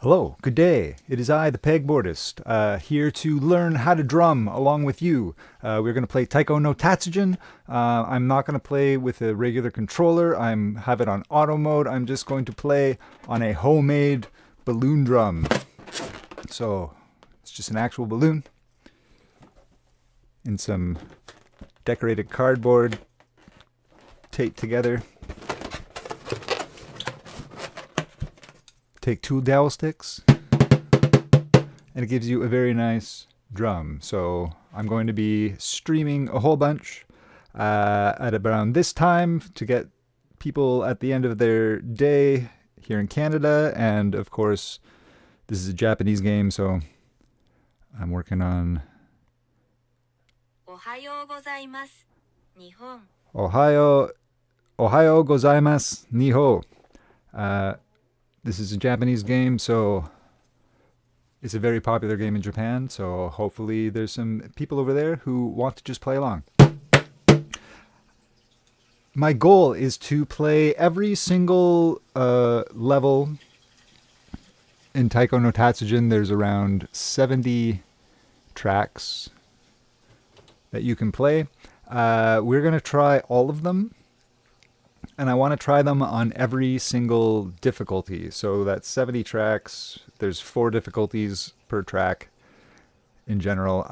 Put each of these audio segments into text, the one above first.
Hello, good day. It is I, the pegboardist, here to learn how to drum along with you. We're going to play Taiko no Tatsujin. I'm not going to play with a regular controller. Have it on auto mode. I'm just going to play on a homemade balloon drum. So it's just an actual balloon and some decorated cardboard taped together. Take 2 dowel sticks and it gives you a very nice drum. So I'm going to be streaming a whole bunch at around this time to get people at the end of their day here in Canada. And of course, this is a Japanese game, so I'm working on Ohayo gozaimasu, Nihon. Ohayo gozaimasu, Nihon. This is a Japanese game, so it's a very popular game in Japan, so hopefully there's some people over there who want to just play along. My goal is to play every single level in Taiko no Tatsujin. There's around 70 tracks that you can play. We're going to try all of them. And I want to try them on every single difficulty. So that's 70 tracks. There's 4 difficulties per track in general.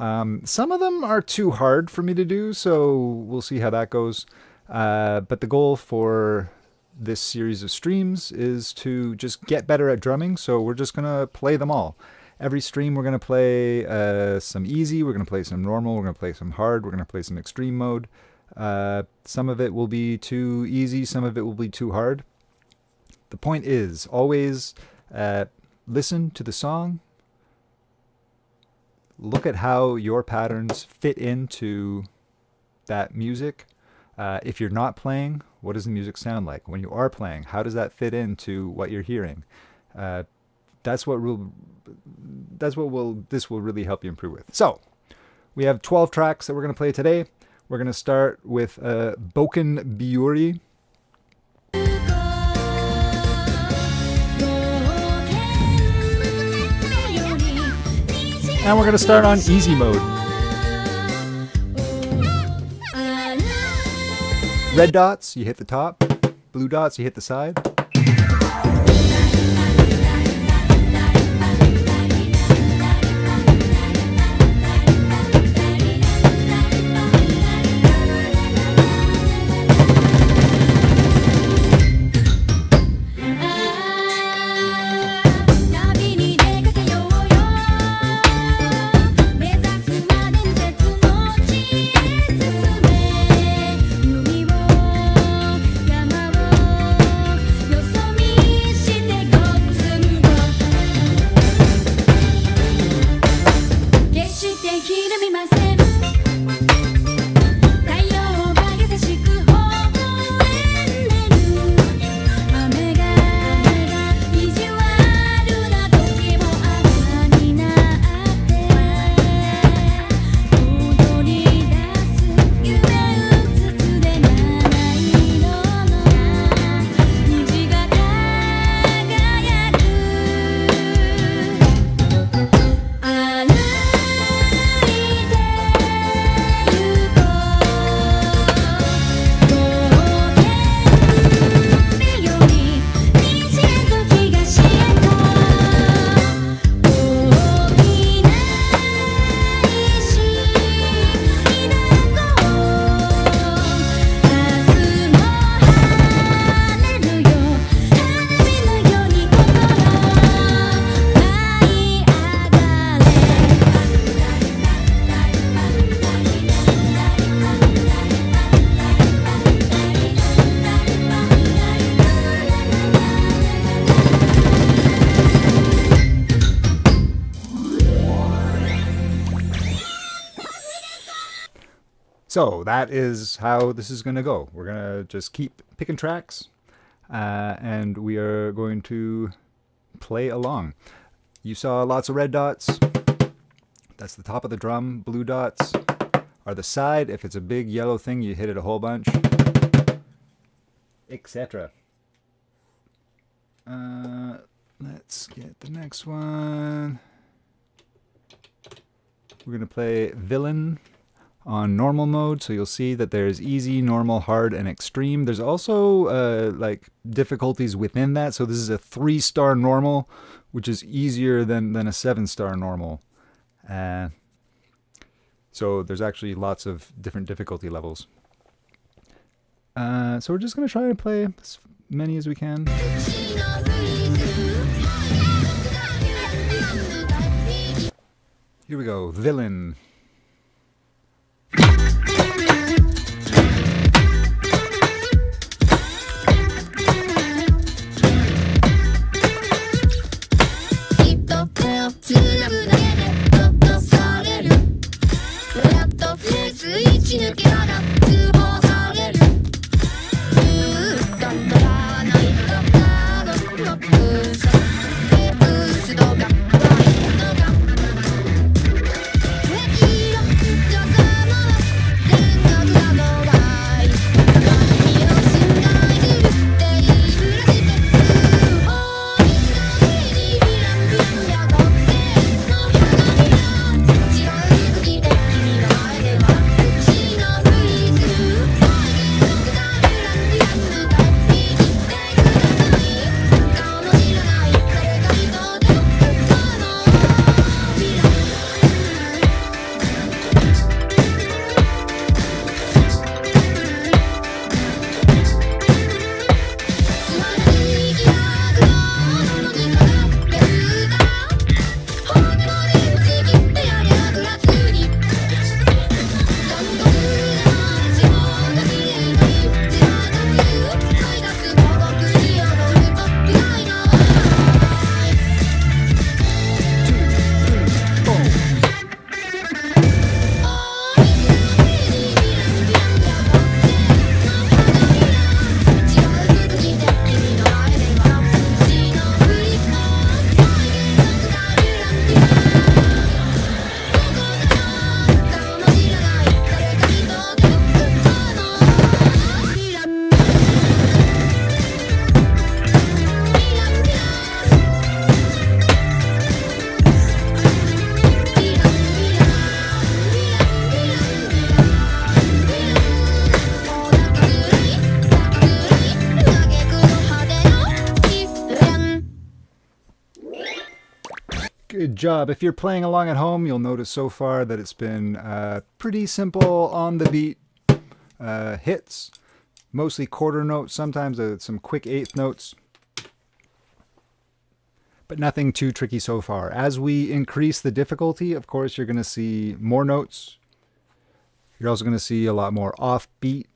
Some of them are too hard for me to do, so we'll see how that goes. But the goal for this series of streams is to just get better at drumming. So we're just going to play them all. Every stream we're going to play some easy, we're going to play some normal, we're going to play some hard, we're going to play some extreme mode. Some of it will be too easy, some of it will be too hard. The point is, always listen to the song, look at how your patterns fit into that music. If you're not playing, what does the music sound like? When you are playing, how does that fit into what you're hearing? This will really help you improve with. So, we have 12 tracks that we're going to play today. We're going to start with Boken Biuri. And we're going to start on easy mode. Red dots, you hit the top. Blue dots, you hit the side. So that is how this is going to go. We're going to just keep picking tracks, and we are going to play along. You saw lots of red dots. That's the top of the drum. Blue dots are the side. If it's a big yellow thing, you hit it a whole bunch, etc. Let's get the next one. We're going to play Villain on normal mode, so you'll see that there's easy, normal, hard, and extreme. There's also like difficulties within that, so this is a 3-star normal, which is easier than a 7-star normal. So there's actually lots of different difficulty levels. So we're just going to try and play as many as we can. Here we go, Villain. Good job. If you're playing along at home, you'll notice so far that it's been pretty simple on the beat hits, mostly quarter notes, sometimes some quick eighth notes, but nothing too tricky so far. As we increase the difficulty, of course, you're going to see more notes. You're also going to see a lot more offbeat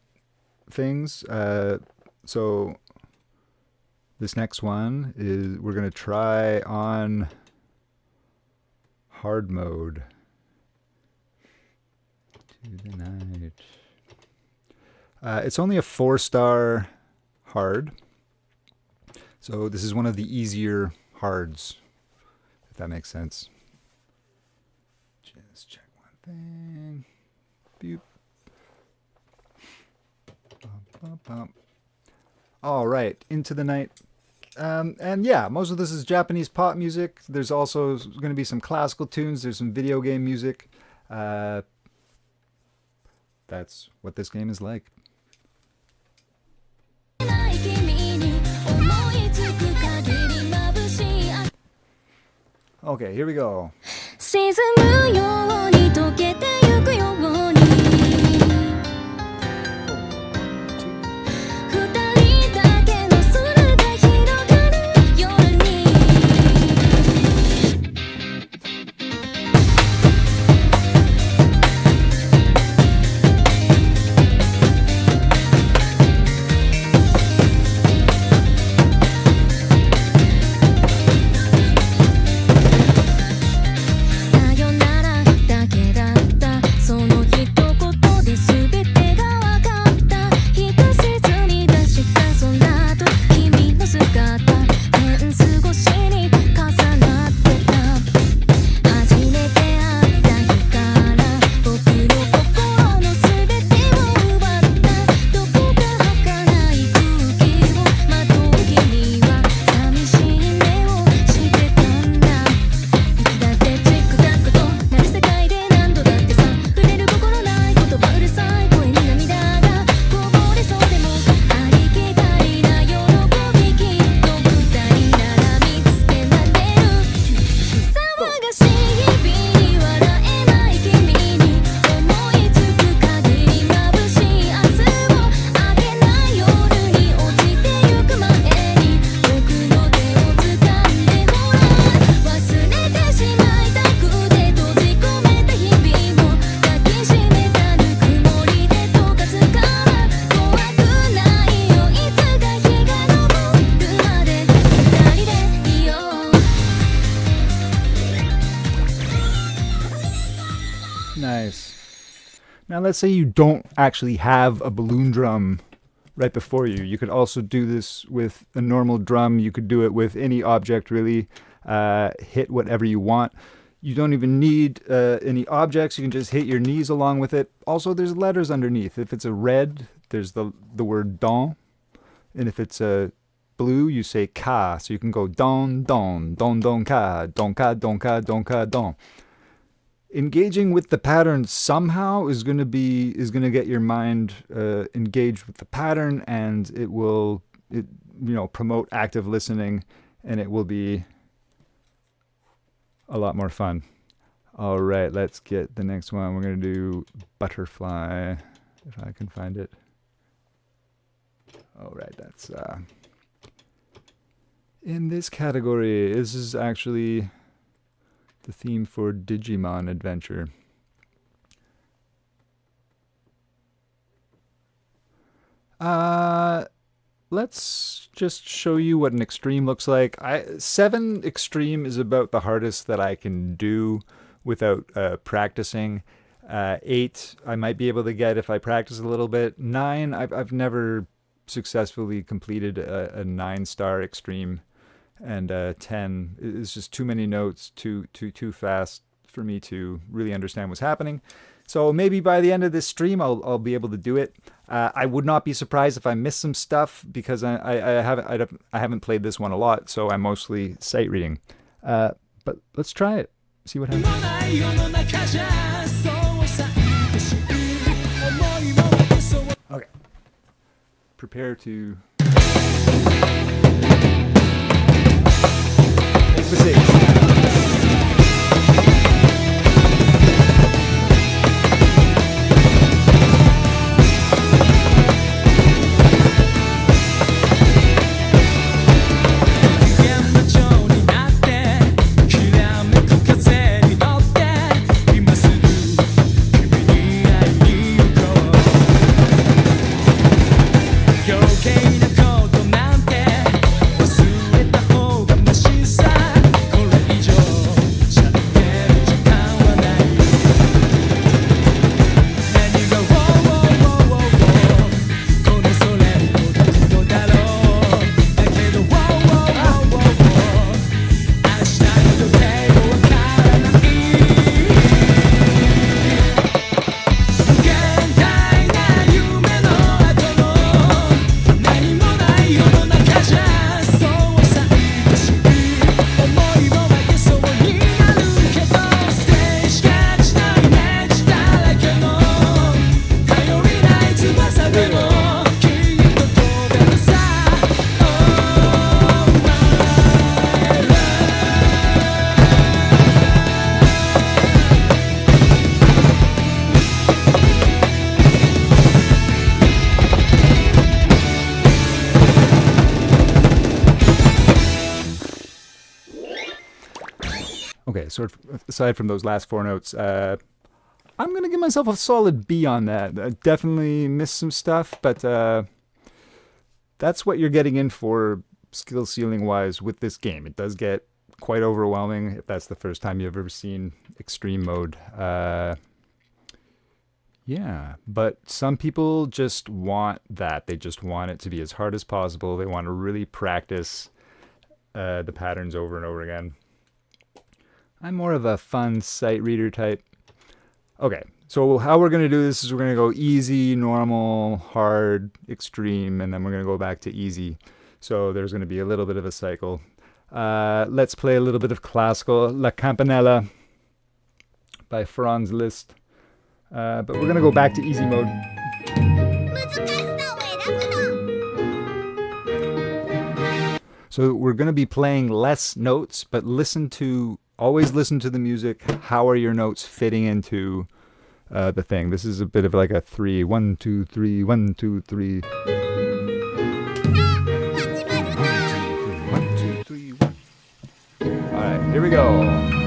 things. So this next one is we're going to try on hard mode. To the night. It's only a 4-star hard, so this is one of the easier hards, if that makes sense. Just check one thing. Boop. Bump, bump, bump. All right, Into the Night. And yeah, most of this is Japanese pop music. There's also going to be some classical tunes. There's some video game music. That's what this game is like. Okay, here we go. let's say you don't actually have a balloon drum right before you. You could also do this with a normal drum. You could do it with any object, really. Hit whatever you want. You don't even need any objects. You can just hit your knees along with it. Also, there's letters underneath. If it's a red, there's the word don. And if it's a blue, you say ka. So you can go don, don, don, don, ka, don, ka, don, ka, don, ka, don. Engaging with the pattern somehow is going to get your mind engaged with the pattern, and it will promote active listening, and it will be a lot more fun. All right, let's get the next one. We're going to do butterfly, if I can find it. All right, that's in this category. This is actually the theme for Digimon Adventure. Let's just show you what an extreme looks like. 7 extreme is about the hardest that I can do without practicing. 8 I might be able to get if I practice a little bit. 9 I've never successfully completed a 9-star extreme. And 10 is just too many notes, too fast for me to really understand what's happening. So maybe by the end of this stream, I'll be able to do it. I would not be surprised if I miss some stuff because I haven't played this one a lot, so I'm mostly sight reading. But let's try it. See what happens. Okay. Prepare to. Okay, so aside from those last 4 notes, I'm going to give myself a solid B on that. I definitely missed some stuff, but that's what you're getting in for skill ceiling-wise with this game. It does get quite overwhelming if that's the first time you've ever seen extreme mode. Yeah, but some people just want that. They just want it to be as hard as possible. They want to really practice the patterns over and over again. I'm more of a fun sight reader type. Okay, so how we're going to do this is we're going to go easy, normal, hard, extreme, and then we're going to go back to easy. So there's going to be a little bit of a cycle. Let's play a little bit of classical La Campanella by Franz Liszt. But we're going to go back to easy mode. So we're going to be playing less notes, but always listen to the music. How are your notes fitting into the thing? This is a bit of like a 3, 1, 2, 3, 1, 2, 3. 1, 2, 3, 1. All right, here we go.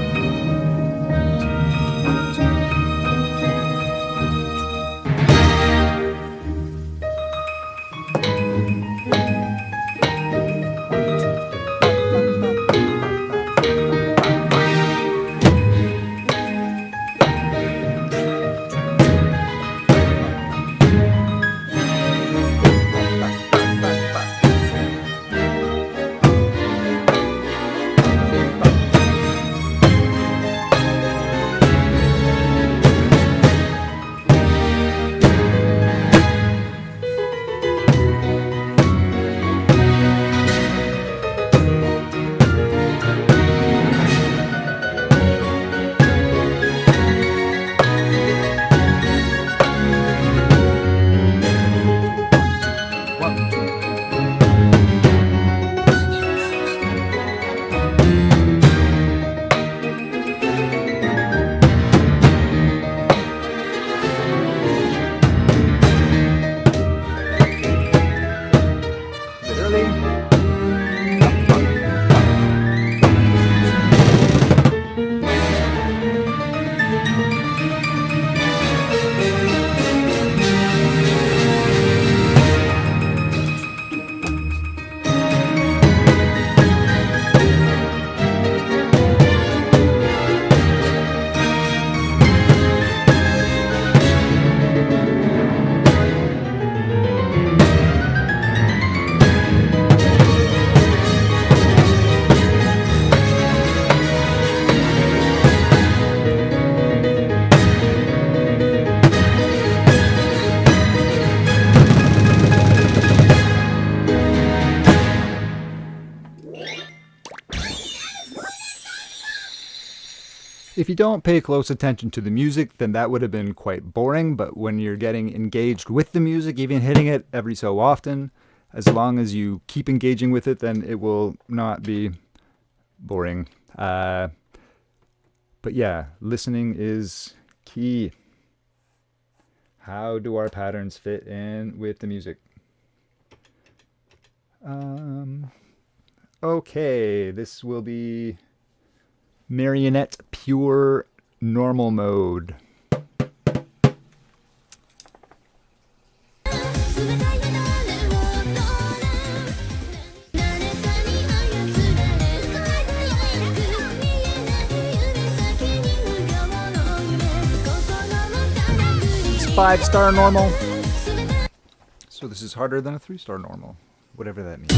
If you don't pay close attention to the music, then that would have been quite boring. But when you're getting engaged with the music, even hitting it every so often, as long as you keep engaging with it, then it will not be boring. But yeah, listening is key. How do our patterns fit in with the music? Okay, this will be Marionette Pure Normal Mode. It's 5-star normal. So this is harder than a 3-star normal, whatever that means.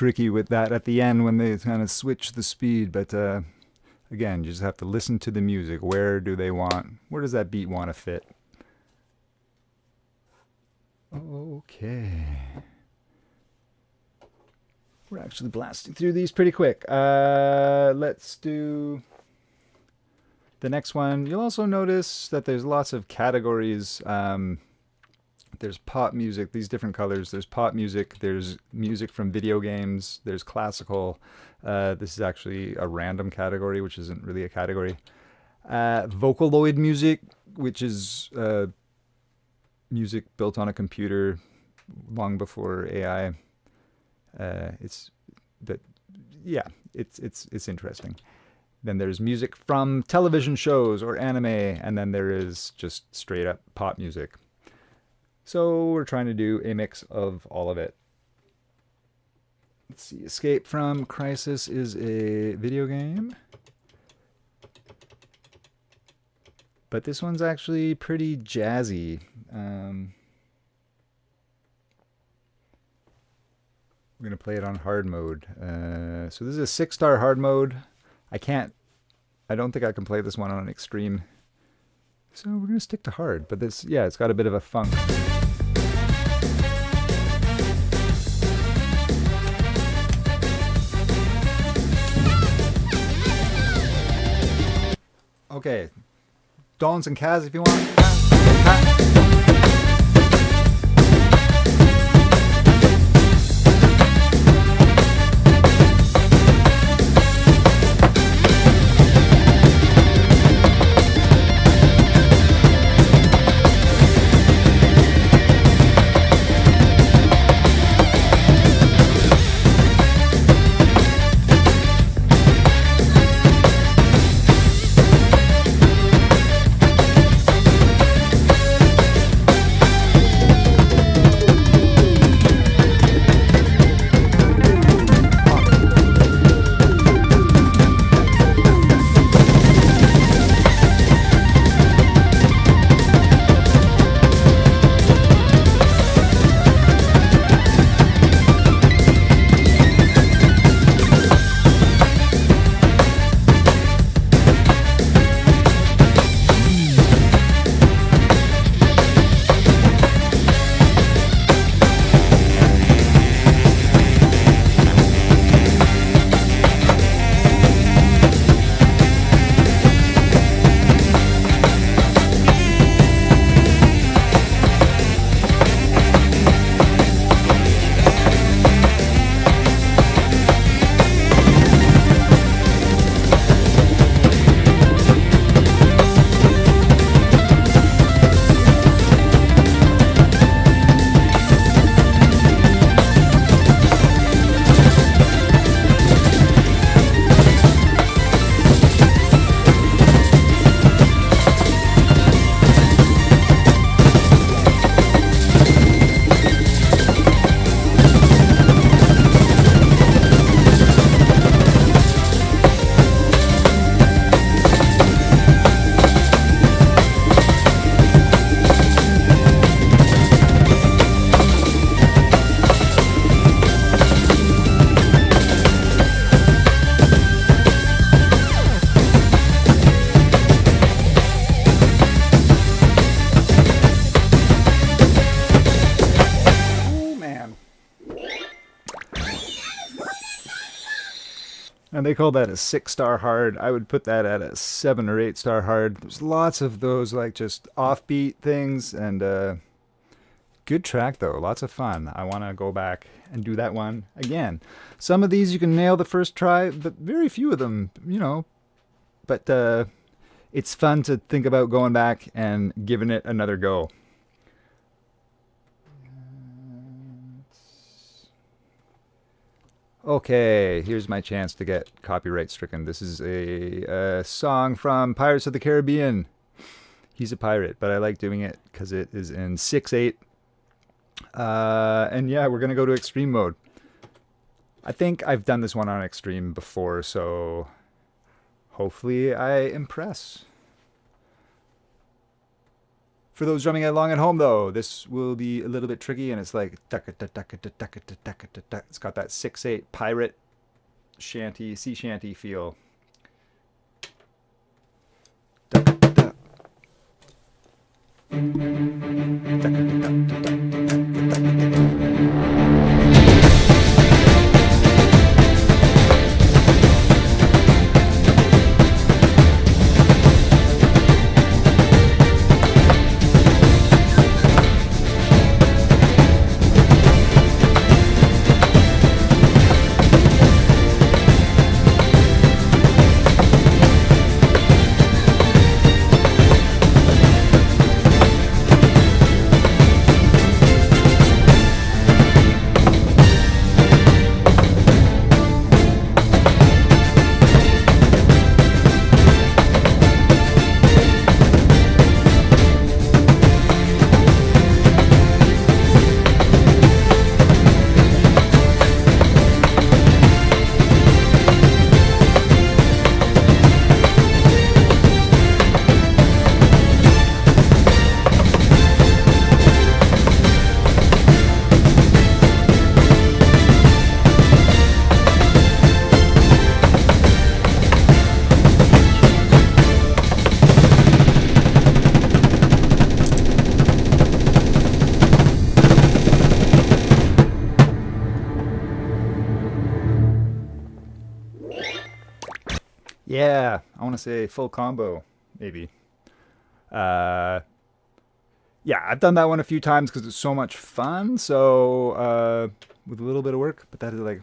tricky with that at the end when they kind of switch the speed, but again, you just have to listen to the music. Where does that beat want to fit? Okay. We're actually blasting through these pretty quick. Let's do the next one. You'll also notice that there's lots of categories. There's pop music, these different colors. There's pop music, there's music from video games, there's classical. This is actually a random category, which isn't really a category. Vocaloid music, which is music built on a computer long before AI. It's interesting. Then there's music from television shows or anime, and then there is just straight up pop music. So we're trying to do a mix of all of it. Let's see, Escape from Crisis is a video game. But this one's actually pretty jazzy. We're going to play it on hard mode. So this is a 6-star hard mode. I don't think I can play this one on extreme. So we're going to stick to hard. But this, yeah, it's got a bit of a funk. Okay. Dons and Kaz if you want. And they call that a 6-star hard. I would put that at a 7 or 8-star hard. There's lots of those like just offbeat things, and good track though. Lots of fun. I want to go back and do that one again. Some of these you can nail the first try, but very few of them, you know. But it's fun to think about going back and giving it another go. Okay, here's my chance to get copyright stricken. This is a song from Pirates of the Caribbean. He's a pirate, but I like doing it because it is in 6/8. And yeah, we're going to go to extreme mode. I think I've done this one on extreme before, so hopefully I impress. For those drumming along at home, though, this will be a little bit tricky, and it's like it's got that 6/8 pirate shanty, sea shanty feel. Yeah, I want to say full combo, maybe. Yeah, I've done that one a few times because it's so much fun. So with a little bit of work, but that is like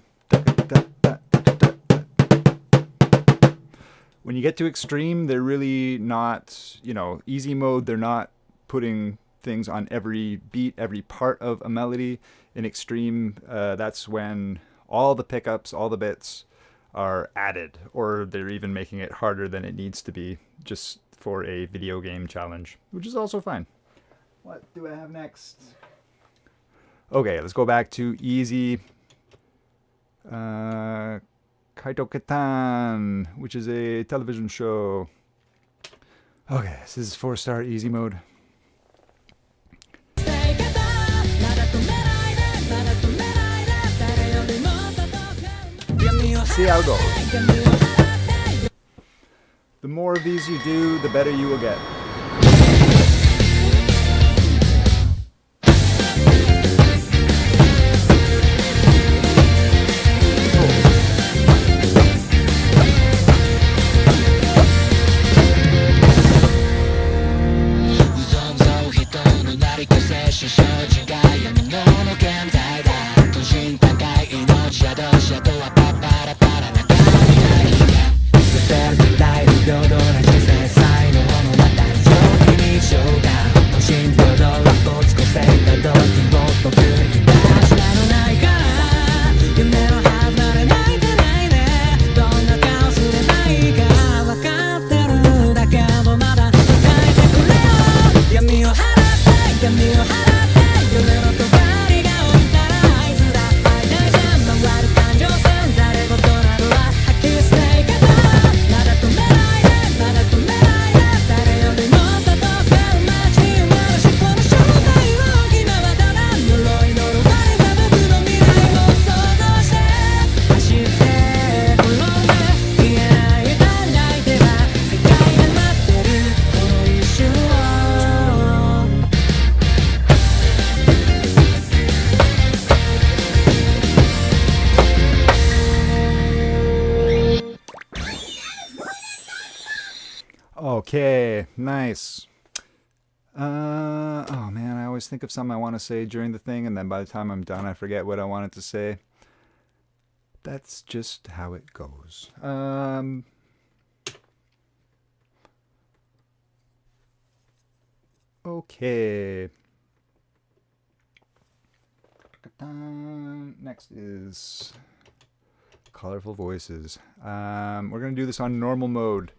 when you get to extreme, they're really not, you know, easy mode. They're not putting things on every beat, every part of a melody. In extreme, that's when all the pickups, all the bits are added, or they're even making it harder than it needs to be just for a video game challenge, which is also fine. What do I have next? Okay, let's go back to easy. Kaito Ketan, which is a television show. Okay, this is 4-star easy mode. See how it goes. The more of these you do, the better you will get. Okay, nice. Oh man, I always think of something I want to say during the thing, and then by the time I'm done, I forget what I wanted to say. That's just how it goes. Okay. Next is colorful voices. We're gonna do this on normal mode.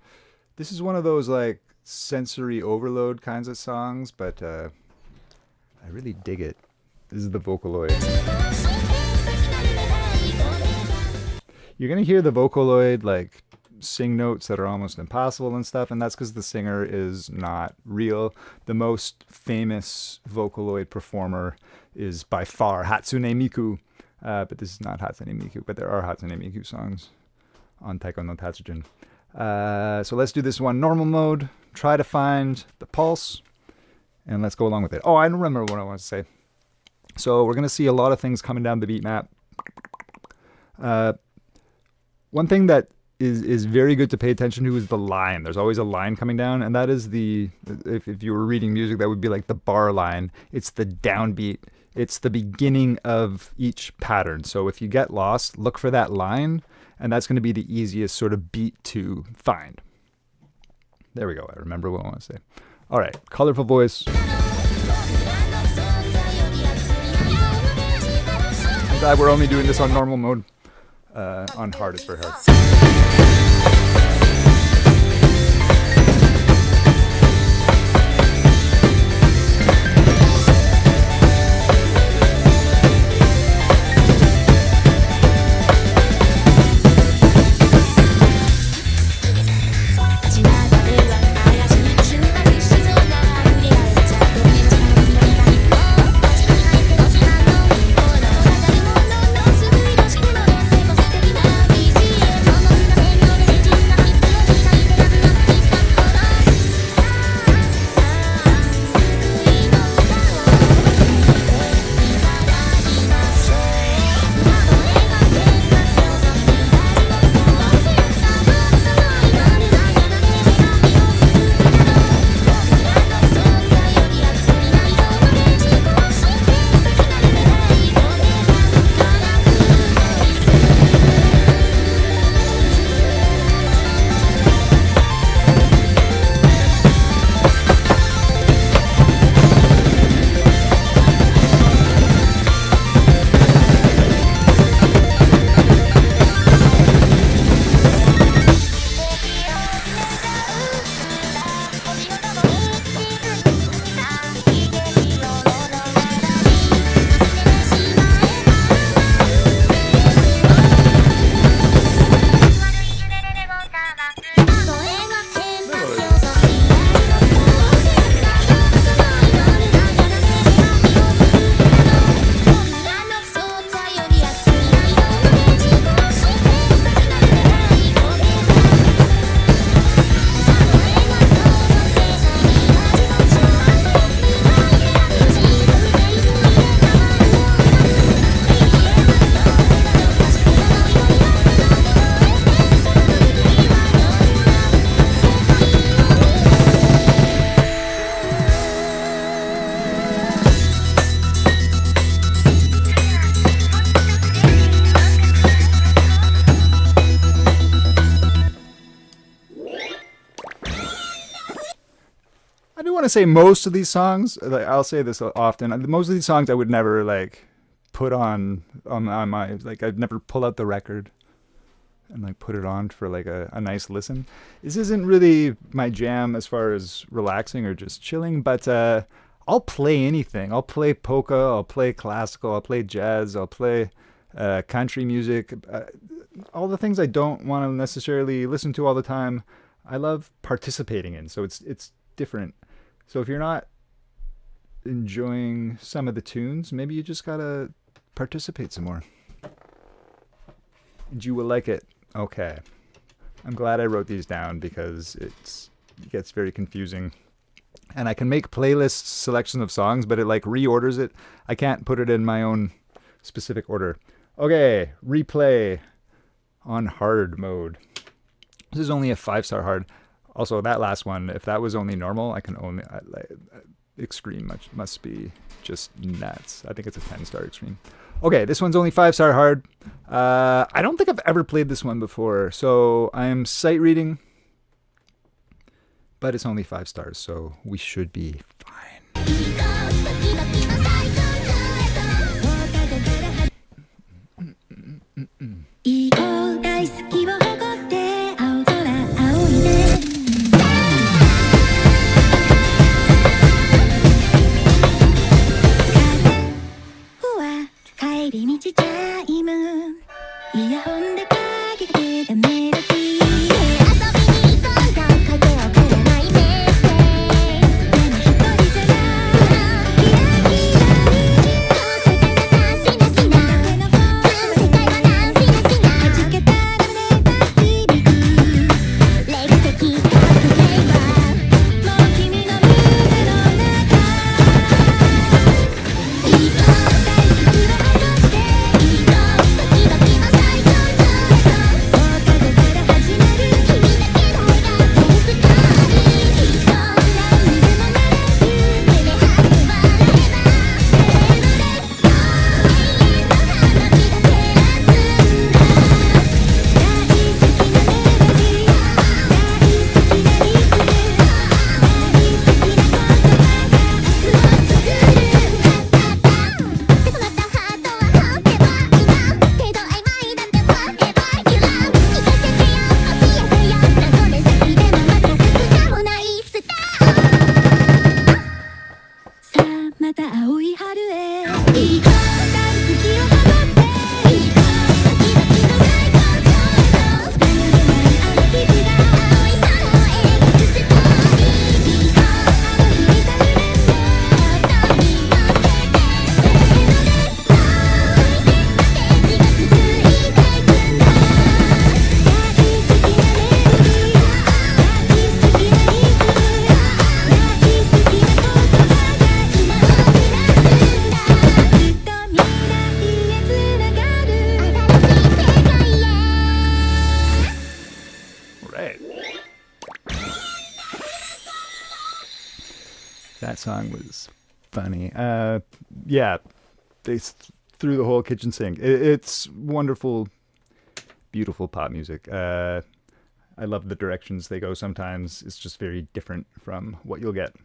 This is one of those like sensory overload kinds of songs, but I really dig it. This is the Vocaloid. You're gonna hear the Vocaloid like sing notes that are almost impossible and stuff, and that's because the singer is not real. The most famous Vocaloid performer is by far Hatsune Miku, but this is not Hatsune Miku, but there are Hatsune Miku songs on Taiko no Tatsujin. So let's do this one normal mode, try to find the pulse, and let's go along with it. Oh, I remember what I want to say. So we're going to see a lot of things coming down the beat map. One thing that is very good to pay attention to is the line. There's always a line coming down, and that is if you were reading music, that would be like the bar line. It's the downbeat. It's the beginning of each pattern. So if you get lost, look for that line, and that's going to be the easiest sort of beat to find. There we go. I remember what I want to say. All right, colorful voice. I'm glad we're only doing this on normal mode. On hard is for hard. I do want to say most of these songs, like, I'll say this often, most of these songs I would never like put on my, like I'd never pull out the record and like put it on for like a nice listen. This isn't really my jam as far as relaxing or just chilling, but I'll play anything. I'll play polka, I'll play classical, I'll play jazz, I'll play country music. All the things I don't want to necessarily listen to all the time, I love participating in. So it's different. So if you're not enjoying some of the tunes, maybe you just gotta participate some more. And you will like it. Okay. I'm glad I wrote these down because it gets very confusing. And I can make playlists, selections of songs, but it like reorders it. I can't put it in my own specific order. Okay, replay on hard mode. This is only a 5-star hard. Also, that last one, if that was only normal, I can only extreme must be just nuts. I think it's a 10-star extreme. Okay, this one's only 5-star hard. I don't think I've ever played this one before, so I'm sight reading, but it's only 5 stars, so we should be fine. That song was funny. Yeah, they threw the whole kitchen sink. It's wonderful, beautiful pop music. I love the directions they go sometimes. It's just very different from what you'll get.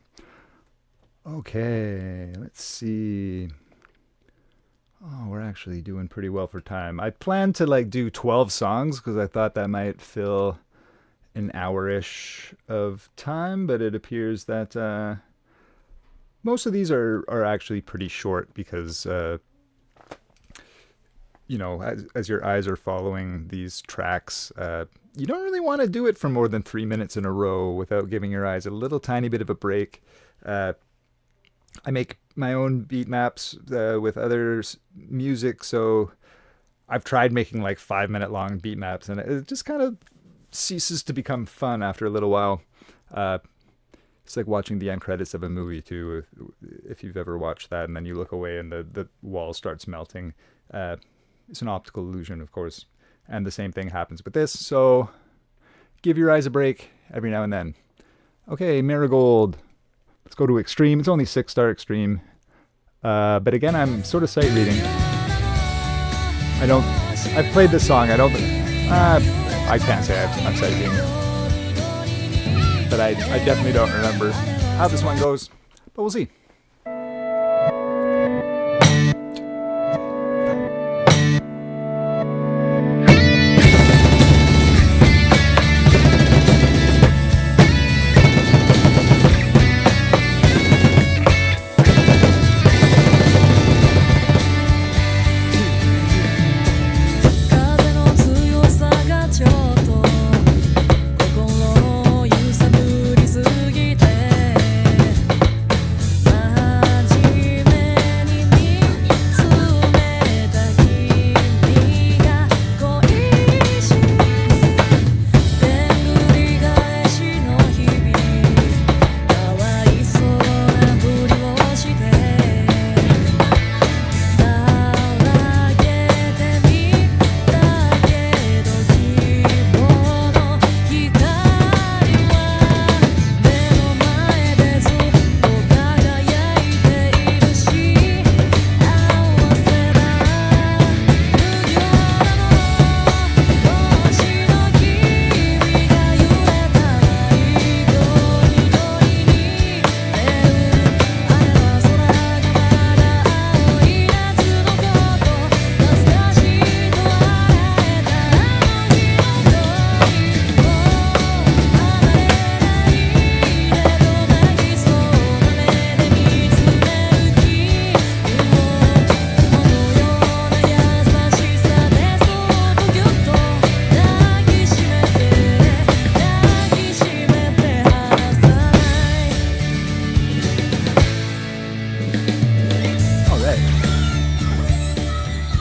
Okay, let's see. Oh, we're actually doing pretty well for time. I planned to do 12 songs because I thought that might fill an hour-ish of time, but it appears that most of these are actually pretty short because, as your eyes are following these tracks, you don't really want to do it for more than 3 minutes in a row without giving your eyes a little tiny bit of a break. I make my own beat maps with others' music, so I've tried making 5-minute long beat maps, and it just kind of ceases to become fun after a little while. It's like watching the end credits of a movie too, if you've ever watched that, and then you look away and the wall starts melting. It's an optical illusion, of course, and the same thing happens with this, so give your eyes a break every now and then. Okay, Marigold. Let's go to Extreme. It's only 6-star Extreme. But again, I'm sort of sight reading. I've played this song. I can't say I'm sight reading. But I definitely don't remember how this one goes. But we'll see.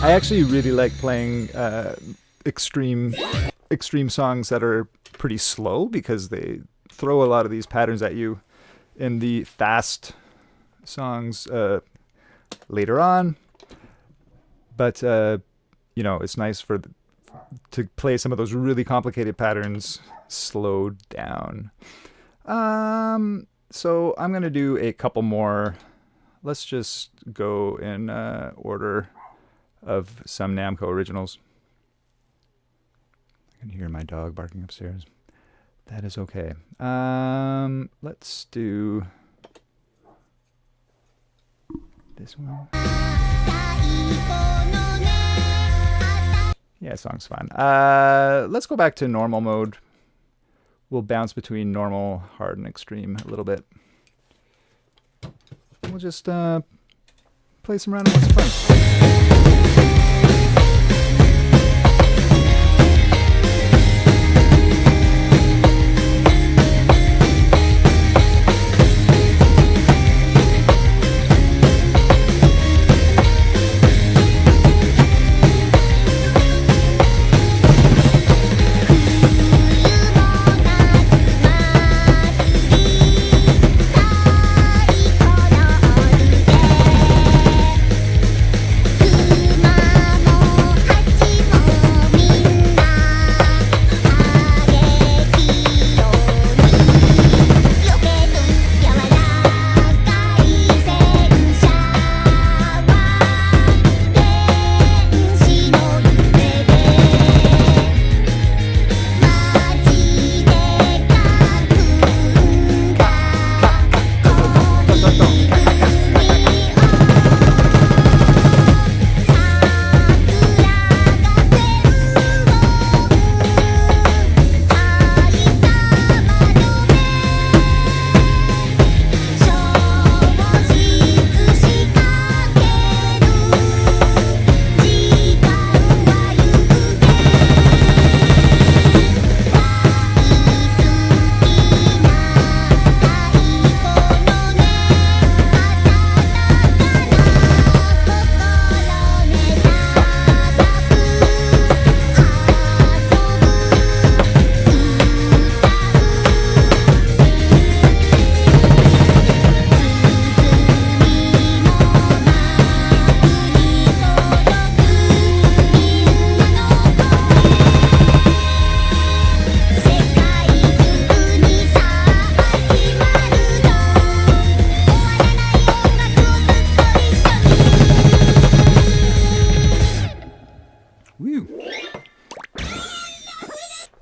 I actually really like playing extreme songs that are pretty slow because they throw a lot of these patterns at you in the fast songs later on. But it's nice to play some of those really complicated patterns slowed down. So I'm gonna do a couple more. Let's just go in order of some Namco originals. I can hear my dog barking upstairs. That is okay. Let's do this one. Yeah, song's fine. Let's go back to normal mode. We'll bounce between normal, hard, and extreme a little bit. We'll just play some random ones fun.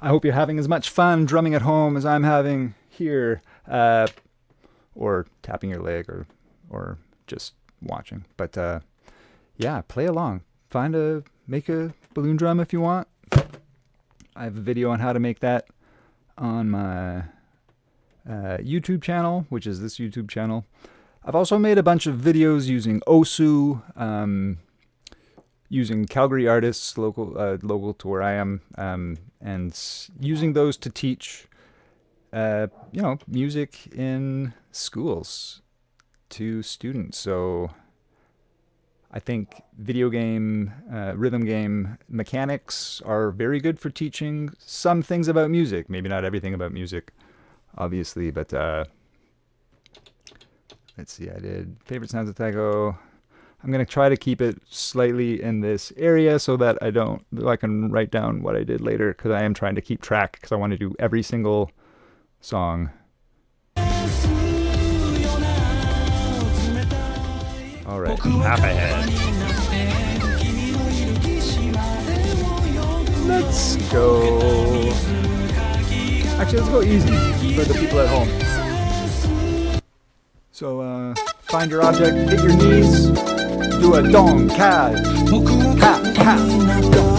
I hope you're having as much fun drumming at home as I'm having here, or tapping your leg, or just watching. But yeah, play along. Make a balloon drum if you want. I have a video on how to make that on my YouTube channel, which is this YouTube channel. I've also made a bunch of videos using Osu, using Calgary Artists, local to where I am, and using those to teach, music in schools to students. So I think video game, rhythm game mechanics are very good for teaching some things about music. Maybe not everything about music, obviously, but let's see, I did favorite sounds of Taiko. I'm going to try to keep it slightly in this area so that I can write down what I did later, because I am trying to keep track, because I want to do every single song. All right, half ahead. Let's go. Actually, let's go easy for the people at home. So, find your object, hit your knees, do a dong, ka, ka, ka, dong.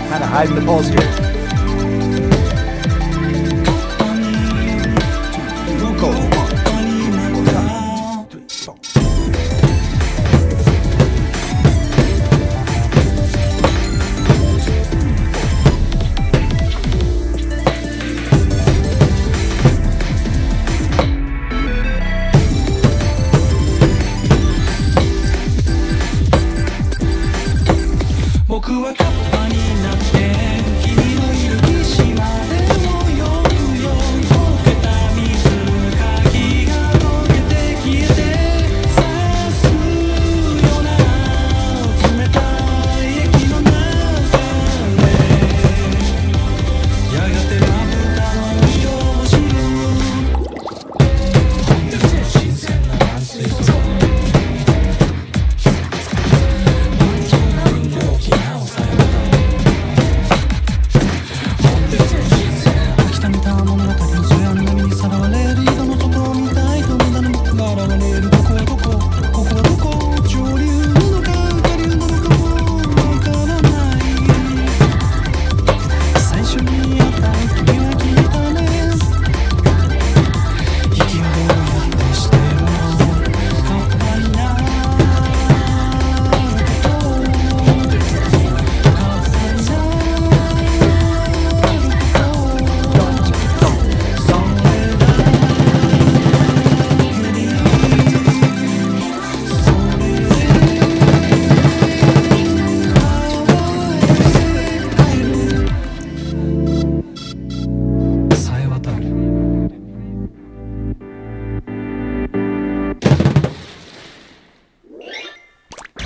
Kind of hiding the pulse here.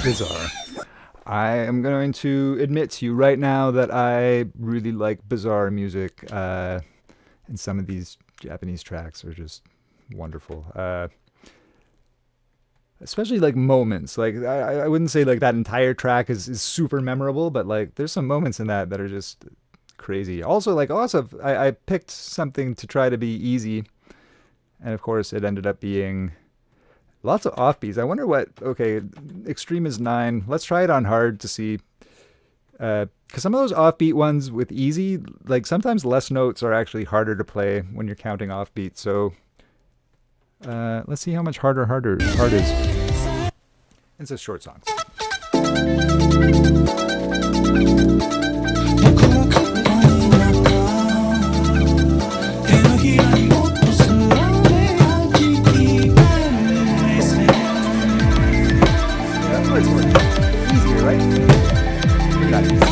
bizarre. I am going to admit to you right now that I really like bizarre music, and some of these Japanese tracks are just wonderful. Especially like moments. Like I wouldn't say like that entire track is super memorable, but like there's some moments in that that are just crazy. Also, like I picked something to try to be easy, and of course it ended up being lots of offbeats. I wonder what. Okay, extreme is 9. Let's try it on hard to see. Because some of those offbeat ones with easy, like sometimes less notes are actually harder to play when you're counting offbeat. So let's see how much hard is. It's a short song. Easier, right? We got it.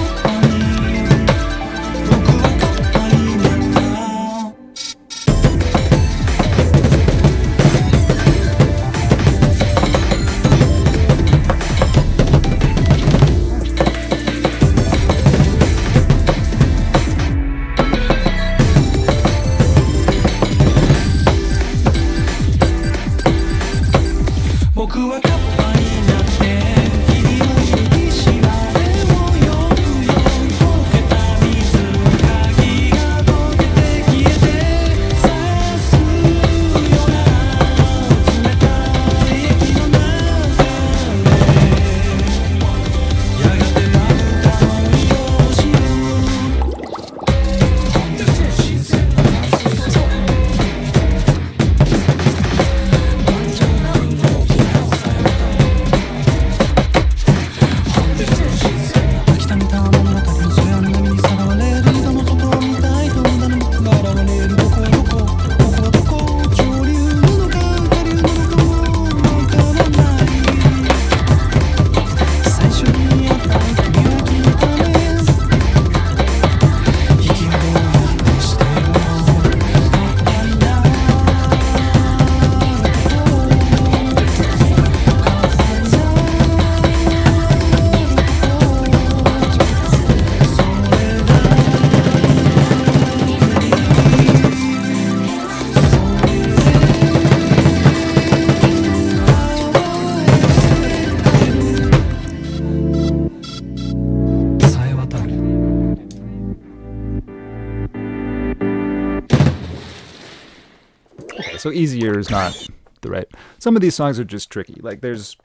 So easier is not the right. Some of these songs are just tricky. Like there's,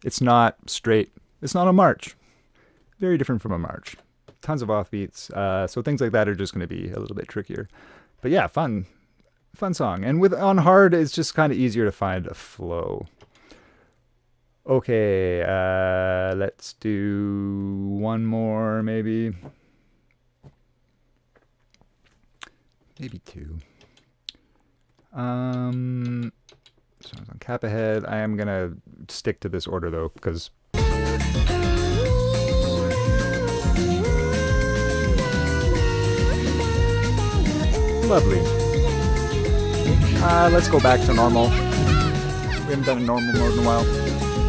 it's not straight. It's not a march. Very different from a march. Tons of offbeats. So things like that are just going to be a little bit trickier. But yeah, fun song. And on hard, it's just kind of easier to find a flow. Okay, let's do one more, maybe. Maybe 2. So I was on cap ahead. I am gonna stick to this order though, because lovely. Let's go back to normal. We haven't done a normal mode in a while.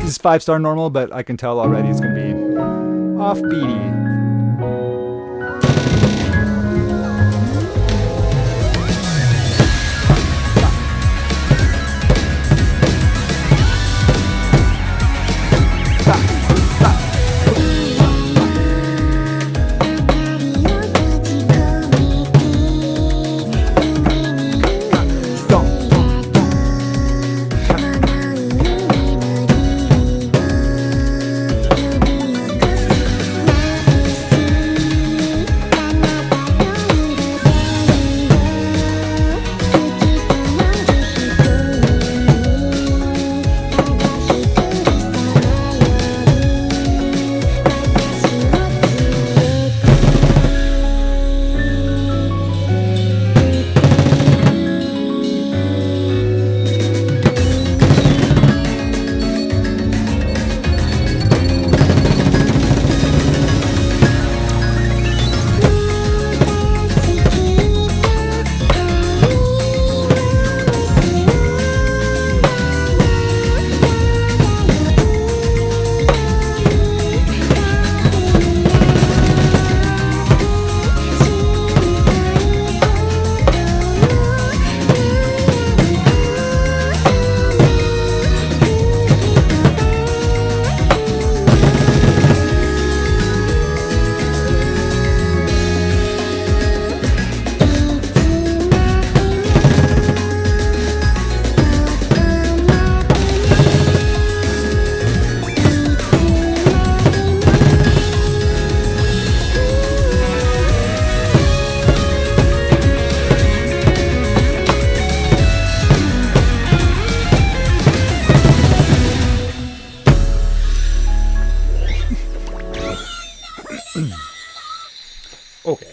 This is 5-star normal, but I can tell already it's gonna be offbeaty.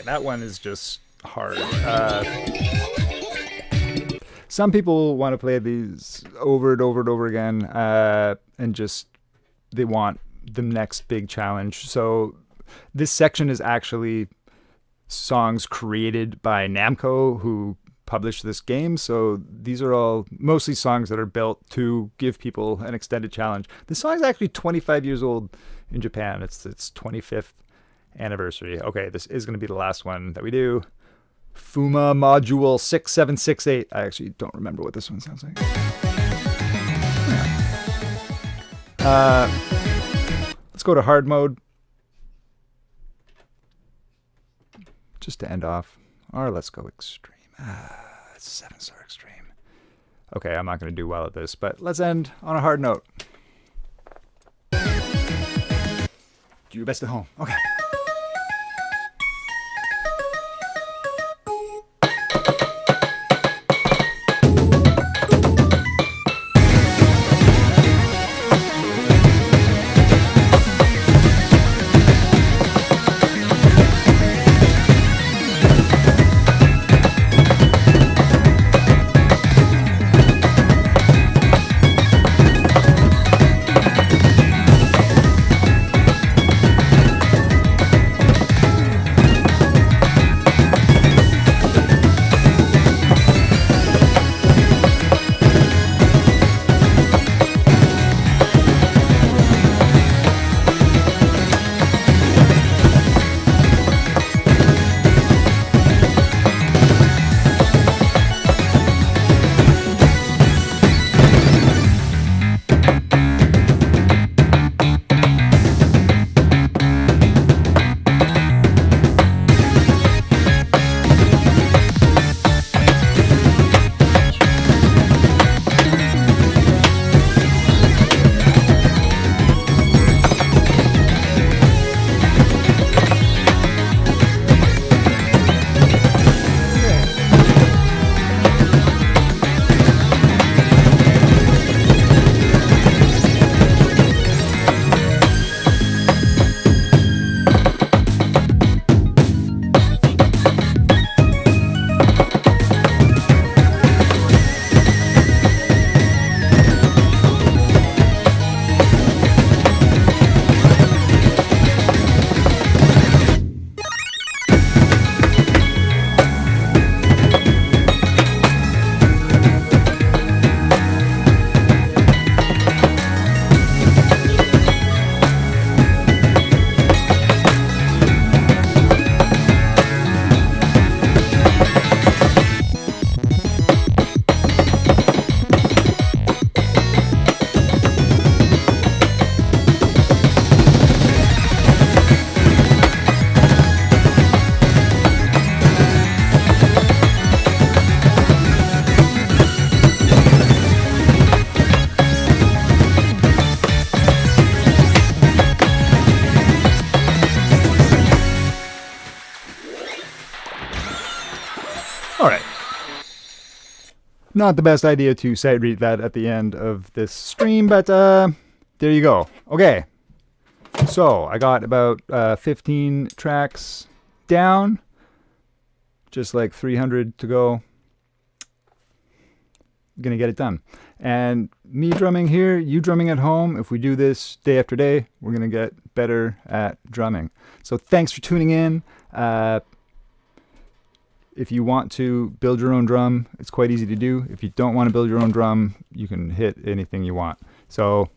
that one is just hard. Some people want to play these over and over and over again, and just they want the next big challenge. So this section is actually songs created by Namco, who published this game. So these are all mostly songs that are built to give people an extended challenge. This song is actually 25 years old in Japan. It's 25th anniversary. Okay, this is going to be the last one that we do. Fuma Module 6768. I actually don't remember what this one sounds like. Let's go to hard mode. Just to end off. Or let's go extreme. 7-star extreme. Okay, I'm not going to do well at this, but let's end on a hard note. Do your best at home. Okay. Not the best idea to sight read that at the end of this stream, but there you go. Okay, so I got about 15 tracks down, just like 300 to go. I'm gonna get it done. And me drumming here, you drumming at home, if we do this day after day, we're gonna get better at drumming. So thanks for tuning in. If you want to build your own drum, it's quite easy to do. If you don't want to build your own drum, you can hit anything you want. So